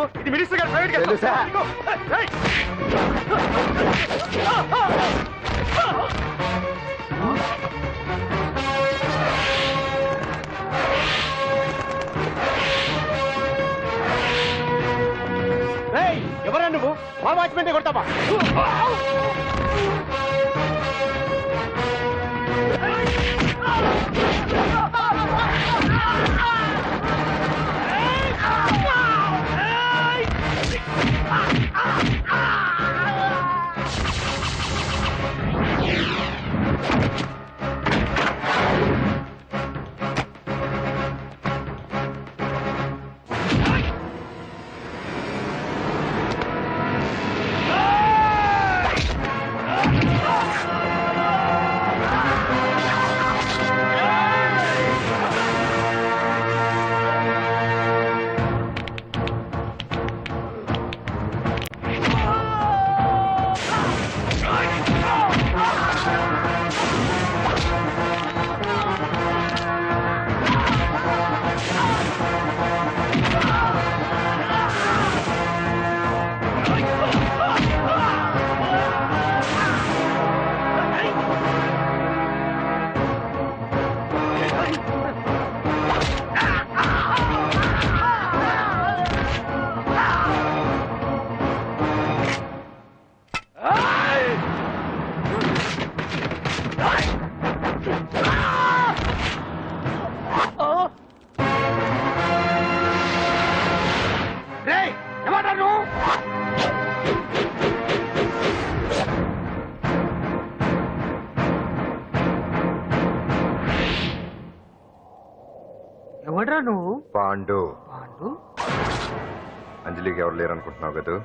నువ్వు ఇది మినిస్టర్ గారు ప్రైవేట్ ఎవరా నువ్వు మా వాచ్మెంటే కొడతావా ఎవడ్రా నువ్వు? పాండు. పాండు? అంజలికి ఎవరు లేరనుకుంటున్నావు కదా?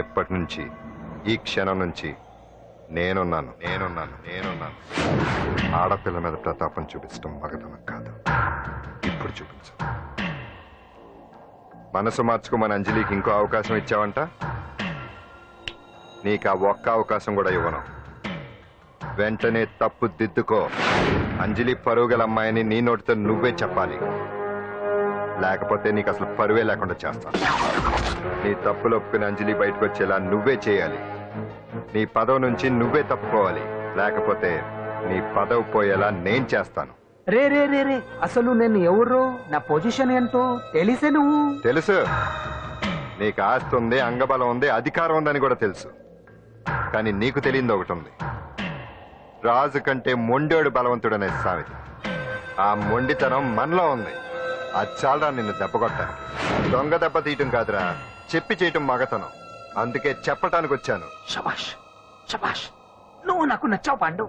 ఎప్పటి నుంచి, ఈ క్షణం నుంచి నేనున్నాను. ఆడపిల్ల మీద ప్రతాపం చూపించడం మగతనం కాదు. ఇప్పుడు చూపించు. మనసు మార్చుకోమని అంజలికి ఇంకో అవకాశం ఇచ్చావంట. నీకు ఆ ఒక్క అవకాశం కూడా ఇవ్వను. వెంటనే తప్పు దిద్దుకో. అంజలి పరువుగల అమ్మాయిని నీ నోటితో నువ్వే చెప్పాలి. లేకపోతే నీకు అసలు పరువే లేకుండా చేస్తాను. నీ తప్పులు ఒప్పుకుని అంజలి బయటకు వచ్చేలా నువ్వే చేయాలి. నీ పదవి నుంచి నువ్వే తప్పుకోవాలి. లేకపోతే నీ పదవి పోయేలా నేను చేస్తాను. రే రే రే రే అసలు నేను ఎవరు, నా పొజిషన్ ఏంటో తెలిసే నువ్వు? తెలుసు. నీకు ఆస్తి ఉంది, అంగబలం ఉంది, అధికారం ఉందని కూడా తెలుసు. కానీ నీకు తెలియదు ఒకటి ఉంది. రాజు కంటే మొండోడు బలవంతుడనే సామెత. ఆ మొండితనం మనలో ఉంది. అది చాలరా నిన్ను దెబ్బకొట్టాను. దొంగ దెబ్బ తీయటం కాదురా, చెప్పి చేయటం మగతనం. అందుకే చెప్పటానికి వచ్చాను. శబాష్ శబాష్, నువ్వు నాకు నచ్చావు పాండు.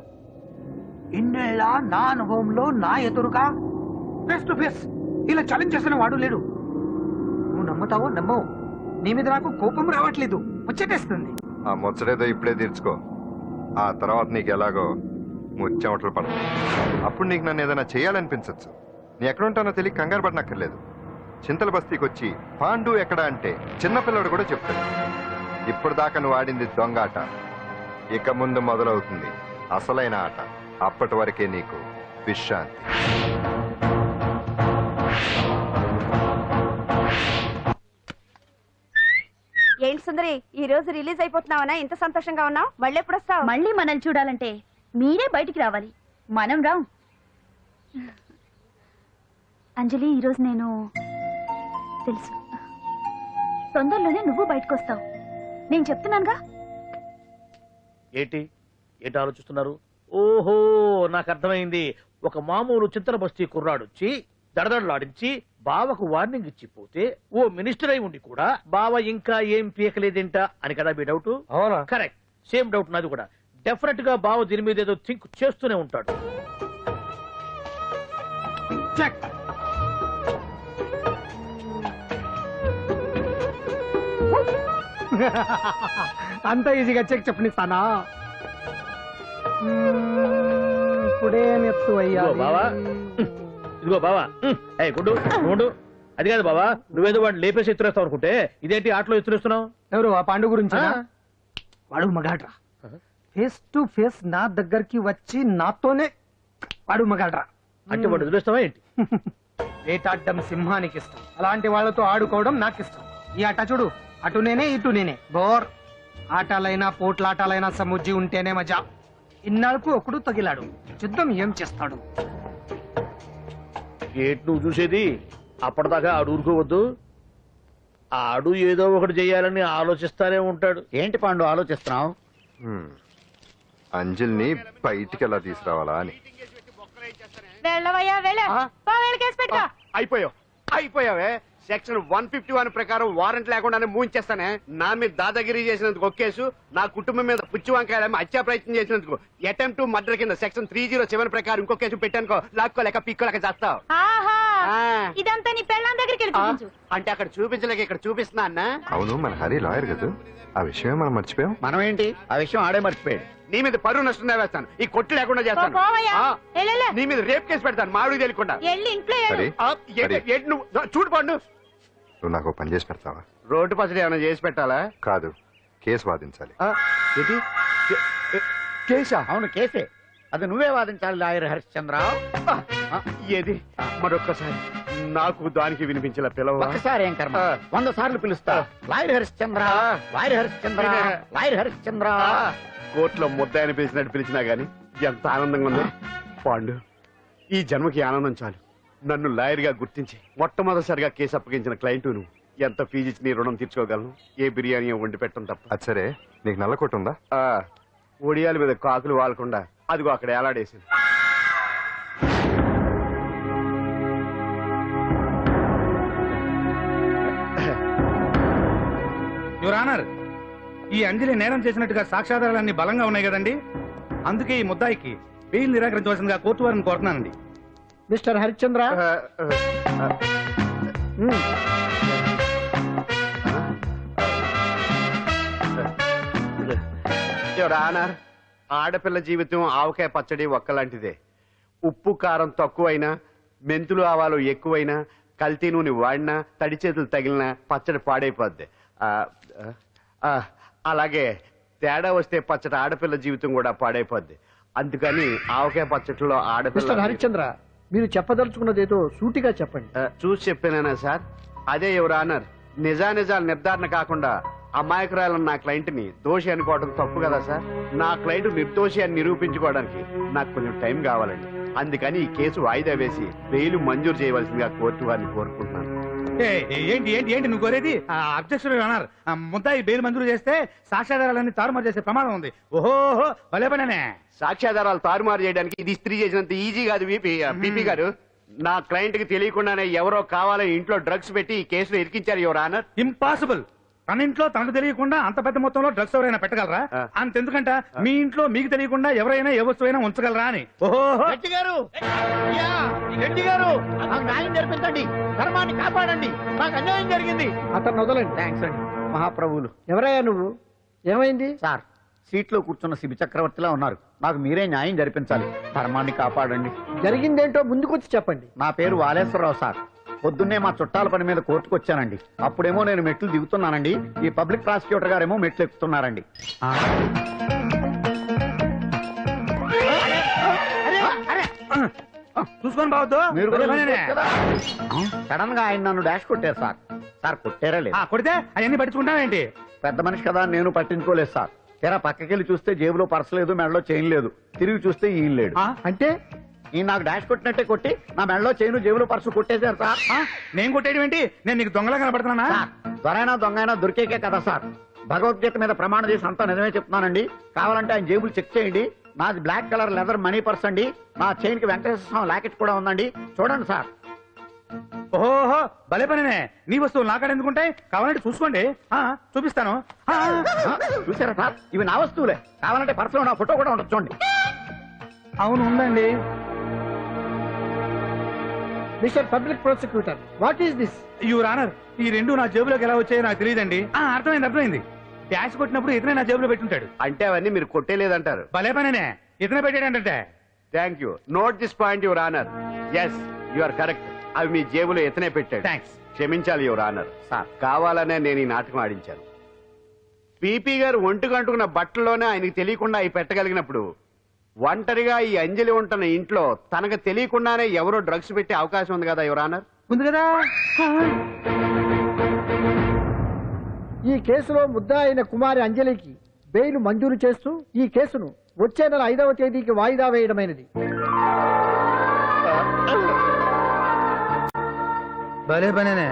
ఇన్నేళ్ళ నా అనుభవంలో నా ఎదురుగా ఫేస్ టు ఫేస్ ఇలా ఛాలెంజ్ చేసిన వాడు లేడు. నువ్వు నమ్ముతావో నమ్మవు, నీ మీద నాకు కోపం రావట్లేదు, ముచ్చటేస్తుంది. ఆ ముచ్చటేదో ఇప్పుడే తీర్చుకో. ఆ తర్వాత నీకు ఎలాగో ముచ్చెమటలు పడతాయి. అప్పుడు నీకు నన్ను ఏదైనా చేయాలనిపించచ్చు. నీ ఎక్కడుంటానో తెలియ కంగారు పడనక్కర్లేదు. చింతల బస్తీకి వచ్చి పాండు ఎక్కడా అంటే చిన్నపిల్లడు కూడా చెప్తాడు. ఇప్పుడు దాకా నువ్వు ఆడింది దొంగ ఆట. ఇక ముందు మొదలవుతుంది అసలైన ఆట. అప్పటి వరకే నీకు విశ్రాంతి. ఏంటి సుందరి, ఈ రోజు రిలీజ్ అయిపోతున్నావనా? ఇంత సంతోషంగా ఉన్నావు? మళ్ళీ ఎప్పుడు వస్తావు? మళ్ళీ మనల్ని చూడాలంటే మీరే బయటికి రావాలి, మనం రాం. అంజలి, ఈరోజు నేను తెలుసు తొందరలోనే నువ్వు బయటకు వస్తావు, నేను చెప్తున్నానుగా. ఏంటి ఆలోచిస్తున్నారు? ఓహో, నాకు అర్థమైంది. ఒక మామూలు చింతల బస్తీ కుర్రాడొచ్చి దడదడలాడించి బావకు వార్నింగ్ ఇచ్చిపోతే ఓ మినిస్టర్ అయి ఉండి కూడా బావ ఇంకా ఏం పీకలేదేంట అని కదా మీ డౌట్? అవునా? కరెక్ట్, సేమ్ డౌట్ నాది కూడా. డెఫినెట్ గా బావ దీని మీద ఏదో థింక్ చేస్తూనే ఉంటాడు. అంత ఈజీగా చెక్ చెప్పనిస్తానా? ఇప్పుడే నెత్తు అయ్యా బావా. ఇదిగో బావా, గుడ్డు గుండు. అది కాదు బావా, నువ్వేదో వాడిని లేపేసి ఎత్తురేస్తావు అనుకుంటే ఇదేంటి ఆటలో ఎత్తురేస్తున్నావు? ఎవరు? ఆ పాండు గురించి? వాడు మగాడ్రా. ఫేస్ టు ఫేస్ నా దగ్గరికి వచ్చి నాతోనే వాడు మగాడ్రా. అంటే వాడు వదిలేస్తావా ఏంటి? వేటాడ్డం సింహానికి ఇష్టం, అలాంటి వాళ్ళతో ఆడుకోవడం నాకు ఇష్టం. ఈ ఆట చూడు, అటు నేనే ఇటు నేనే, బోర్. ఆటలైనా పోట్లాటాలైనా సముజ్జి ఉంటేనే మజా. ఇన్నాళ్ళకు ఒకడు తగిలాడు, చూద్దాం ఏం చేస్తాడు. ఏంటి నువ్వు చూసేది? అప్పటిదాకా ఆడు ఊరుకోవద్దు. ఆడు ఏదో ఒకటి చెయ్యాలని ఆలోచిస్తానే ఉంటాడు. ఏంటి పాండు ఆలోచిస్తున్నావు? అంజలిని బయటికి ఎలా తీసుకురావాలా అని. వెళ్ళవయ్యా వెళ్ళ కేసు పెట్టుకో. అయిపోయావే. సెక్షన్ 151 ప్రకారం వారెంట్ లేకుండానే మూయించేస్తానే. నా మీద దాదాగిరి చేసినందుకు ఒక కేసు, నా కుటుంబం మీద పుచ్చి వంకాయ హత్యా ప్రయత్నం చేసినందుకు అటెంప్ట్ టు మర్డర్ కింద సెక్షన్ 307 ప్రకారం ఇంకో కేసు పెట్టానుకో, లాక్కోలేక పిక్కోలేక చేస్తావు. ఇదంతా నీ పెళ్ళాం దగ్గరికి వెళ్ళి చూపించు. అంటే అక్కడ చూపించలేక ఇక్కడ చూపిస్తున్నా అన్న. అవును, మన హరి లాయర్ కదా, ఆ విషయమే మనం మర్చిపోయాం. మనం ఏంటి ఆ విషయం ఆడే మర్చిపోయాడు. నీ మీద పరువు నష్టం వేస్తాను, ఈ కొట్టు లేకుండా చేస్తాను. పోవయ్యా. ఆ, వెళ్ళలే. నీ మీద రేప్ కేసు పెడతాను మామిడి తెలియకుండా. వెళ్ళి ఇంట్లో వెళ్ళు. హరి, ఆ, హరి, ఏంటి నువ్వు చూడు పండు. నువ్వు నాకు ఓ పని చేసి పెడతావా? రోడ్డు పచ్చడి ఏమైనా చేసి పెట్టాలా? కాదు, కేసు వాదించాలి. ఏంటి కేసా? అవును కేసే, అది నువ్వే వాదించాలి లాయర్ హరిశ్చంద్ర. ఏది మరొక్కసారి నాకు దానికి వినిపించిన పిలవ. ఒక్కసారి ఏం కర్మ, 100 సార్లు పిలుస్తా. Lawyer Harishchandra, lawyer Harishchandra, lawyer Harishchandra. కోర్టులో ముద్దాయని పిలిచినట్టు పిలిచినా గాని ఎంత ఆనందంగా ఉందో. పాండు, ఈ జన్మకి ఆనందం చాలు. నన్ను లాయర్ గా గుర్తించి మొట్టమొదటిసారిగా కేసు అప్పగించిన క్లయింట్ నువ్వు. ఎంత ఫీజు ఇచ్చి నీ రుణం తీర్చుకోగలను? ఏ బిర్యానీ వండి పెట్టడం తప్ప. అది సరే, నీకు నల్ల కొట్టు ఉందా? ఒడియాల మీద కాకులు వాలకుండా అదిగో అక్కడ ఏలాడేసింది. యువర్ ఆనర్, ఈ అంజలి నేరం చేసినట్టుగా సాక్ష్యాధారాలన్నీ బలంగా ఉన్నాయి కదండి. అందుకే ఈ ముద్దాయికి బెయిల్ నిరాకరించవలసిందిగా కోర్టు వారిని కోరుతున్నానండి. మిస్టర్ హరిశ్చంద్ర, ఆనర్, ఆడపిల్ల జీవితం ఆవకాయ పచ్చడి ఒక్కలాంటిదే. ఉప్పు కారం తక్కువైనా, మెంతులు ఆవాలు ఎక్కువైనా, కల్తీ నూనె వాడినా, తడి చేతులు తగిలినా పచ్చడి పాడైపోద్ది. అలాగే తేడా వస్తే పచ్చడి ఆడపిల్ల జీవితం కూడా పాడైపోద్ది. అందుకని ఆవకాయ పచ్చడిలో ఆడపిల్ల. హరిశ్చంద్ర, మీరు చెప్పదలుచుకున్నదేదో సూటిగా చెప్పండి. చూసి చెప్పానా సార్? అదే యువర్ ఆనర్, నిజానిజాలు నిర్ధారణ కాకుండా అమాయకురాలను నా క్లయింట్ ని దోషి అనుకోవడం తప్పు కదా సార్? నా క్లయింట్ నిర్దోషి అని నిరూపించుకోవడానికి నాకు కొంచెం టైం కావాలండి. అందుకని ఈ కేసు వాయిదా వేసి బెయిల్ మంజూరు చేయవలసిందిగా కోర్టు వారిని కోరుకుంటున్నాను. ఏంటి ఏంటి ఏంటి నువ్వు కోరేది? అబ్జెక్షన్ యువర్ ఆనర్, ముద్దాయి బెయిల్ మంజూరు చేస్తే సాక్ష్యాధారాలన్నీ తారుమారు చేసే ప్రమాదం ఉంది. ఓహో భలే పనేనే. సాక్ష్యాధారాలు తారుమారు చేయడానికి ఇది ఇస్త్రీ చేసినంత ఈజీ కాదు బీపీ గారు. నా క్లయింట్ కి తెలియకుండానే ఎవరో కావాలని ఇంట్లో డ్రగ్స్ పెట్టి ఈ కేసులో ఇరికించారు యువర్ ఆనర్. ఇంపాసిబుల్. తన ఇంట్లో తనకు తెలియకుండా అంత పెద్ద మొత్తంలో డ్రగ్స్ ఎవరైనా పెట్టగలరా? అంతెందుకంట మీ ఇంట్లో మీకు తెలియకుండా ఎవరైనా ఏ వస్తువైనా ఉంచగలరా అని. ఓహో గట్టి గారు, గట్టి గారు, నాకు న్యాయం జరిపించండి, ధర్మాన్ని కాపాడండి, నాకు అన్యాయం జరిగింది. అతను వదలండి. థ్యాంక్స్ అండి మహాప్రభువులు. ఎవరయ్యా నువ్వు? ఏమైంది? సార్, సీట్లో కూర్చున్న శిబి చక్రవర్తిలా ఉన్నారు. నాకు మీరే న్యాయం జరిపించాలి, ధర్మాన్ని కాపాడండి. జరిగిందేంటో ముందుకొచ్చి చెప్పండి. నా పేరు వాలేశ్వరరావు సార్. పొద్దున్నే మా చుట్టాల పని మీద కోర్టుకు వచ్చానండి. అప్పుడేమో నేను మెట్లు దిగుతున్నానండి, ఈ పబ్లిక్ ప్రాసిక్యూటర్ గారేమో మెట్లు ఎక్కుతున్నారండి. చూసుకొని బావద్దు. మీరు సడన్ గా ఆయన నన్ను డాష్ కొట్టారు సార్. సార్ కొట్టారా లేదు? కొడితే అవన్నీ పట్టించుకుంటావేంటి? పెద్ద మనిషి కదా నేను పట్టించుకోలేదు సార్. తెరా పక్కకెళ్ళి చూస్తే జేబులో పర్స్ లేదు, మెడలో చైన్ లేదు. తిరిగి చూస్తే ఈయన లేడు. అంటే ఈ నాకు డాష్ కొట్టినట్టే కొట్టి నా మెడలో చైను జేబులో పర్సు కొట్టేశారు సార్. నేను కొట్టేయడం ఏంటి? నేను నీకు దొంగలా కనబడుతున్నానా? దొరైనా దొంగైనా దొరికేకే కదా సార్. భగవద్గీత మీద ప్రమాణం చేసి అంతా నిజమే చెప్తున్నానండి. కావాలంటే ఆయన జేబులు చెక్ చేయండి. నాది black colour leather money purse అండి. నా చైన్ కి వెంకటేశ్వర స్వామి లాకెట్ కూడా ఉందండి, చూడండి సార్. ఓహో భలే పనినే. నీ వస్తువులు నాకాడ ఎందుకుంటాయి? కావాలంటే చూసుకోండి, చూపిస్తాను. చూసారా సార్, ఇవి నా వస్తువులే. కావాలంటే పర్సులో నా ఫోటో కూడా ఉండొచ్చు చూడండి. అవును ఉందండి. Mister public prosecutor, what is this? Your honour, ఈ రెండు నా జేబులోకి ఎలా వచ్చాయో నాకు తెలియదండి. అర్థమైంది. డాష్ కొట్టినప్పుడు ఇతనే నా జేబులో పెట్టుంటాడు. అంటే అవన్నీ మీరు కొట్టేలేదంటారు? భలే పనేనే, ఇతనే పెట్టాడంటే. Thank you. Note this point your honour. Yes, you are correct. అవి మీ జేబులో ఎత్తనే పెట్టాడు. థ్యాంక్స్. క్షమించాలి యువర్ ఆనర్. సార్, కావాలనే నేను ఈ నాటకం ఆడించాను. పీపీ గారు ఒంటికంటుకున్న బట్టల్లోనే ఆయనకి తెలియకుండా అవి పెట్టగలిగినప్పుడు ఒంటరిగా ఈ అంజలి ఉంటున్న ఇంట్లో తనకు తెలియకుండానే ఎవరో డ్రగ్స్ పెట్టే అవకాశం ఉంది కదా యువర్ ఆనర్. ఉంది కదా. ఈ కేసులో ముద్దా అయిన కుమారి అంజలికి బెయిల్ మంజూరు చేస్తూ ఈ కేసును వచ్చే నెల 5వ తేదీకి వాయిదా వేయడమైనది. భలే పనేనే.